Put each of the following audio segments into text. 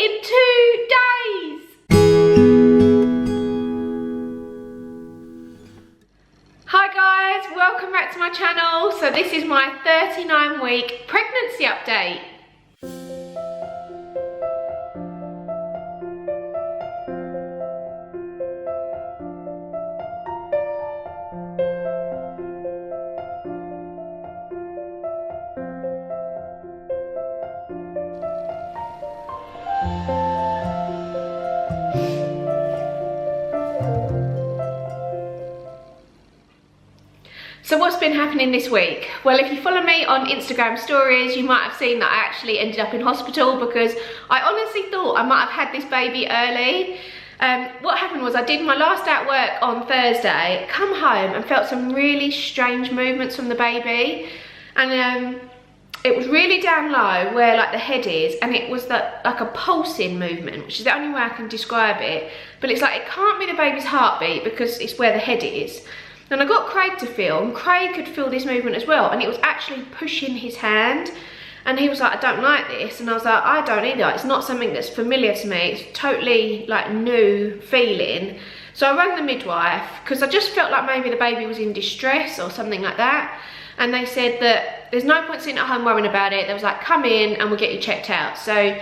in 2 days. Hi guys, welcome back to my channel. So this is my 39-week pregnancy update. So what's been happening this week? Well, if you follow me on Instagram stories, you might have seen that I actually ended up in hospital because I honestly thought I might have had this baby early. What happened was I did my last day at work on Thursday, come home and felt some really strange movements from the baby. And it was really down low where like the head is, and it was like a pulsing movement, which is the only way I can describe it. But it's like, it can't be the baby's heartbeat because it's where the head is. And I got Craig to feel, and Craig could feel this movement as well, and it was actually pushing his hand. And he was like, I don't like this. And I was like, I don't either. It's not something that's familiar to me. It's totally like new feeling. So I rang the midwife because I just felt like maybe the baby was in distress or something like that. And they said that there's no point sitting at home worrying about it. They was like, come in and we'll get you checked out. So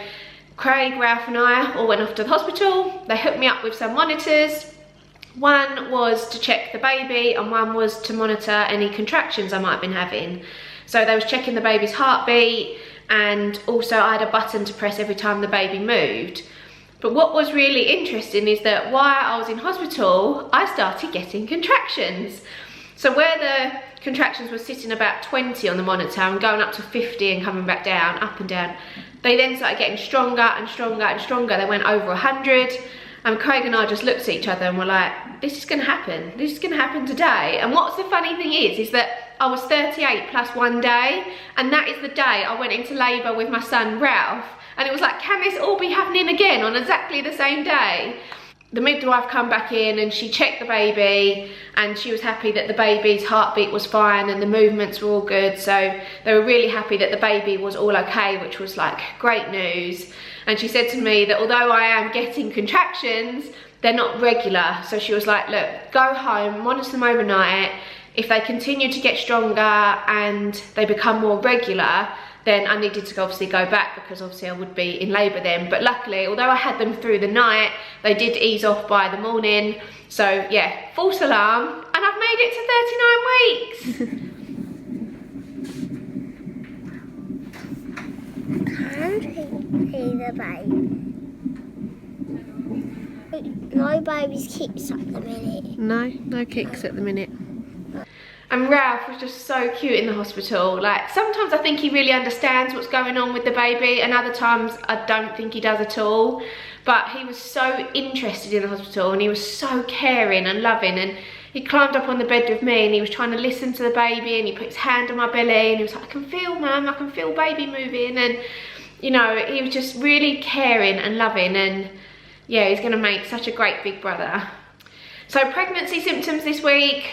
Craig, Ralph and I all went off to the hospital. They hooked me up with some monitors. One was to check the baby and one was to monitor any contractions I might have been having. So they was checking the baby's heartbeat, and also I had a button to press every time the baby moved. But what was really interesting is that while I was in hospital, I started getting contractions. So where the contractions were sitting about 20 on the monitor and going up to 50 and coming back down, up and down, they then started getting stronger and stronger and stronger. They went over 100. And Craig and I just looked at each other and were like, this is gonna happen. This is gonna happen today. And what's the funny thing is that I was 38 plus 1 day, and that is the day I went into labour with my son Ralph. And it was like, can this all be happening again on exactly the same day? The midwife come back in and she checked the baby, and she was happy that the baby's heartbeat was fine and the movements were all good. So they were really happy that the baby was all okay, which was like great news. And she said to me that although I am getting contractions, they're not regular. So she was like, look, go home, monitor them overnight. If they continue to get stronger and they become more regular, then I needed to obviously go back because obviously I would be in labour then. But luckily, although I had them through the night, they did ease off by the morning. So yeah, false alarm, and I've made it to 39 weeks. Can see the baby. No baby's kicks at the minute. No kicks at the minute. And Ralph was just so cute in the hospital. Like, sometimes I think he really understands what's going on with the baby, and other times I don't think he does at all. But he was so interested in the hospital, and he was so caring and loving, and he climbed up on the bed with me and he was trying to listen to the baby, and he put his hand on my belly and he was like, I can feel, Mum, I can feel baby moving. And you know, he was just really caring and loving, and yeah, he's gonna make such a great big brother. So pregnancy symptoms this week,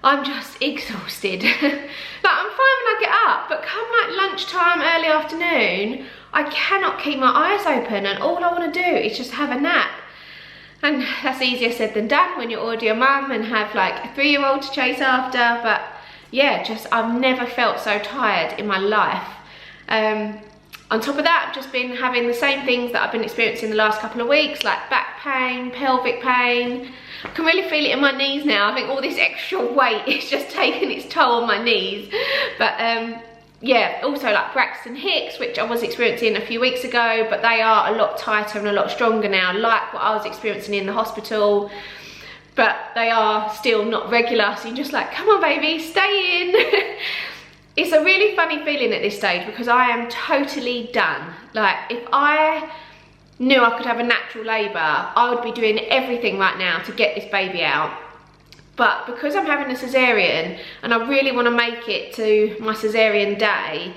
I'm just exhausted. Like, I'm fine when I get up, but come like lunchtime, early afternoon, I cannot keep my eyes open, and all I want to do is just have a nap. And that's easier said than done when you're already a mum and have like a 3-year-old to chase after. But yeah, just I've never felt so tired in my life. On top of that, I've just been having the same things that I've been experiencing the last couple of weeks, like back pain, pelvic pain. I can really feel it in my knees now. I think all this extra weight is just taking its toll on my knees. But yeah, also like Braxton Hicks, which I was experiencing a few weeks ago, but they are a lot tighter and a lot stronger now, like what I was experiencing in the hospital. But they are still not regular, so you're just like, come on baby, stay in. It's a really funny feeling at this stage because I am totally done. Like, if I knew I could have a natural labour, I would be doing everything right now to get this baby out. But because I'm having a cesarean and I really want to make it to my cesarean day,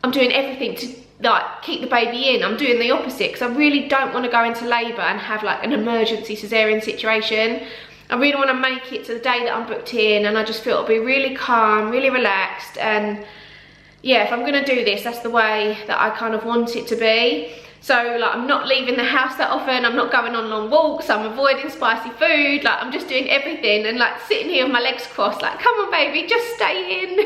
I'm doing everything to like keep the baby in. I'm doing the opposite because I really don't want to go into labour and have like an emergency cesarean situation. I really want to make it to the day that I'm booked in, and I just feel it'll be really calm, really relaxed. And yeah, if I'm going to do this, that's the way that I kind of want it to be. So like I'm not leaving the house that often, I'm not going on long walks, I'm avoiding spicy food, like I'm just doing everything and like sitting here with my legs crossed like, come on baby, just stay in.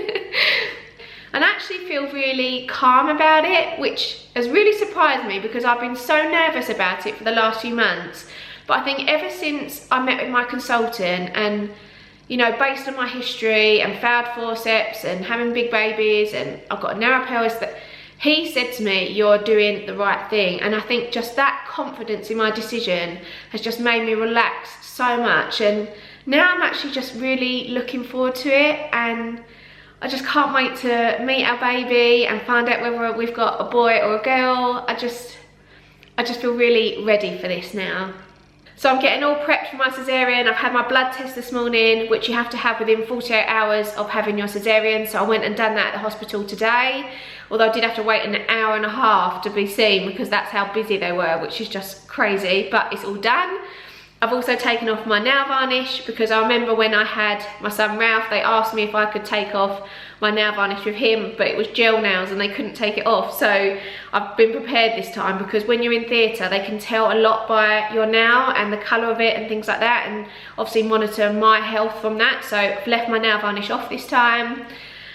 And I actually feel really calm about it, which has really surprised me because I've been so nervous about it for the last few months. But I think ever since I met with my consultant and, you know, based on my history and failed forceps and having big babies and I've got a narrow pelvis, that he said to me, you're doing the right thing. And I think just that confidence in my decision has just made me relax so much. And now I'm actually just really looking forward to it. And I just can't wait to meet our baby and find out whether we've got a boy or a girl. I just feel really ready for this now. So I'm getting all prepped for my cesarean. I've had my blood test this morning, which you have to have within 48 hours of having your cesarean. So I went and done that at the hospital today. Although I did have to wait an hour and a half to be seen because that's how busy they were, which is just crazy, but it's all done. I've also taken off my nail varnish because I remember when I had my son Ralph, they asked me if I could take off my nail varnish with him, but it was gel nails and they couldn't take it off. So I've been prepared this time because when you're in theatre, they can tell a lot by your nail and the colour of it and things like that, and obviously monitor my health from that. So I've left my nail varnish off this time.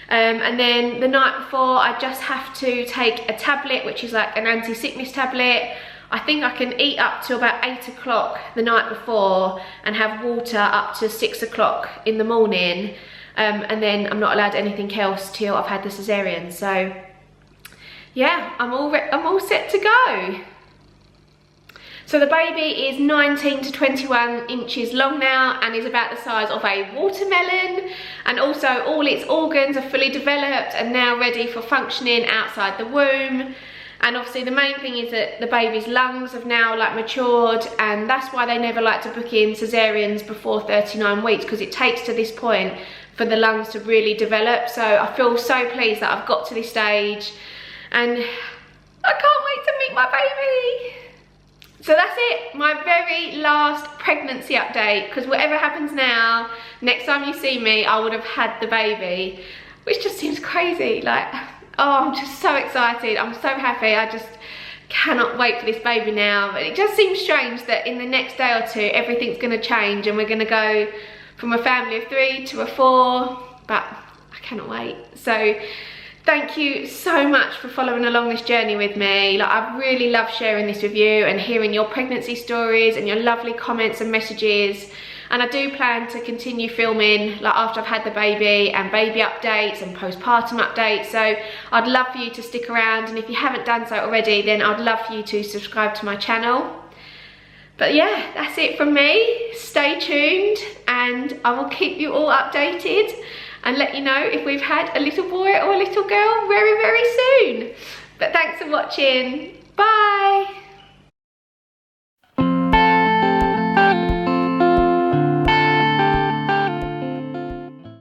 And then the night before, I just have to take a tablet, which is like an anti-sickness tablet. I think I can eat up to about 8 o'clock the night before and have water up to 6 o'clock in the morning. And then I'm not allowed anything else till I've had the cesarean. So yeah, I'm all set to go. So the baby is 19 to 21 inches long now and is about the size of a watermelon, and also all its organs are fully developed and now ready for functioning outside the womb. And obviously the main thing is that the baby's lungs have now like matured, and that's why they never like to book in cesareans before 39 weeks, because it takes to this point for the lungs to really develop. So I feel so pleased that I've got to this stage and I can't wait to meet my baby. So that's it, my very last pregnancy update, because whatever happens now, next time you see me, I would have had the baby, which just seems crazy. Like, oh, I'm just so excited. I'm so happy. I just cannot wait for this baby now. But it just seems strange that in the next day or two, everything's gonna change and we're gonna go from a family of 3 to a 4, but I cannot wait. So thank you so much for following along this journey with me. Like, I've really loved sharing this with you and hearing your pregnancy stories and your lovely comments and messages. And I do plan to continue filming like after I've had the baby, and baby updates and postpartum updates. So I'd love for you to stick around, and if you haven't done so already, then I'd love for you to subscribe to my channel. But yeah, that's it from me. Stay tuned and I will keep you all updated and let you know if we've had a little boy or a little girl very, very soon. But thanks for watching. Bye.